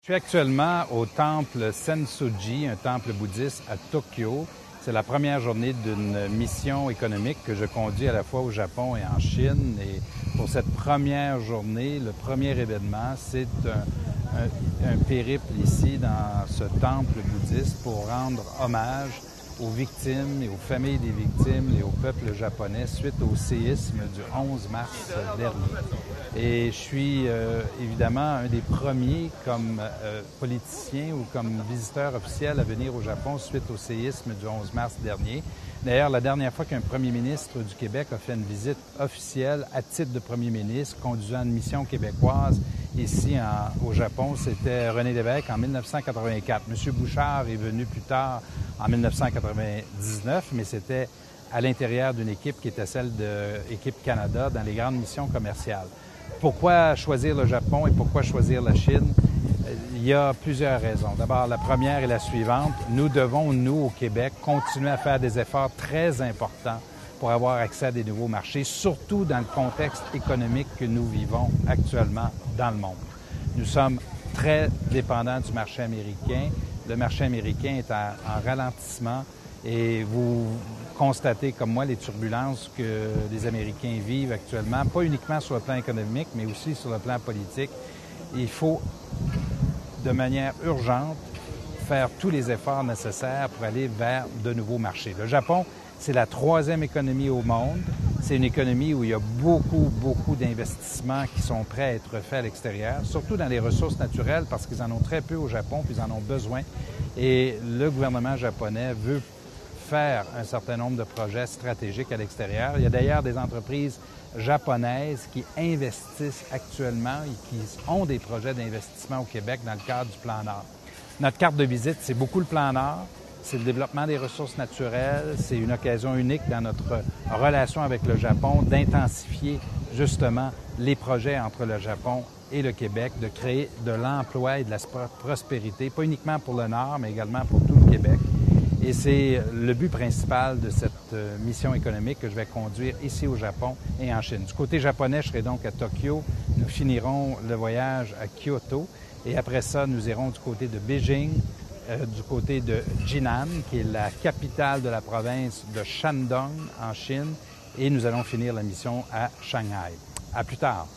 Je suis actuellement au temple Sensoji, un temple bouddhiste à Tokyo. C'est la première journée d'une mission économique que je conduis à la fois au Japon et en Chine. Et pour cette première journée, le premier événement, c'est un périple ici dans ce temple bouddhiste pour rendre hommage aux victimes et aux familles des victimes et au peuple japonais suite au séisme du 11 mars dernier. Et je suis évidemment un des premiers comme politicien ou comme visiteur officiel à venir au Japon suite au séisme du 11 mars dernier. D'ailleurs, la dernière fois qu'un premier ministre du Québec a fait une visite officielle à titre de premier ministre, conduisant une mission québécoise ici au Japon, c'était René Lévesque en 1984. M. Bouchard est venu plus tard en 1999, mais c'était à l'intérieur d'une équipe qui était celle de Équipe Canada dans les grandes missions commerciales. Pourquoi choisir le Japon et pourquoi choisir la Chine? Il y a plusieurs raisons. D'abord, la première est la suivante. Nous devons, nous, au Québec, continuer à faire des efforts très importants pour avoir accès à des nouveaux marchés, surtout dans le contexte économique que nous vivons actuellement dans le monde. Nous sommes très dépendants du marché américain. Le marché américain est en ralentissement et vous constatez comme moi les turbulences que les Américains vivent actuellement, pas uniquement sur le plan économique, mais aussi sur le plan politique. Il faut, de manière urgente, faire tous les efforts nécessaires pour aller vers de nouveaux marchés. Le Japon, c'est la troisième économie au monde. C'est une économie où il y a beaucoup d'investissements qui sont prêts à être faits à l'extérieur, surtout dans les ressources naturelles parce qu'ils en ont très peu au Japon, puis ils en ont besoin. Et le gouvernement japonais veut faire un certain nombre de projets stratégiques à l'extérieur. Il y a d'ailleurs des entreprises japonaises qui investissent actuellement et qui ont des projets d'investissement au Québec dans le cadre du Plan Nord. Notre carte de visite, c'est beaucoup le Plan Nord. C'est le développement des ressources naturelles. C'est une occasion unique dans notre relation avec le Japon d'intensifier justement les projets entre le Japon et le Québec, de créer de l'emploi et de la prospérité, pas uniquement pour le Nord, mais également pour tout le Québec. Et c'est le but principal de cette mission économique que je vais conduire ici au Japon et en Chine. Du côté japonais, je serai donc à Tokyo. Nous finirons le voyage à Kyoto et après ça, nous irons du côté de Beijing, du côté de Jinan, qui est la capitale de la province de Shandong en Chine, et nous allons finir la mission à Shanghai. À plus tard.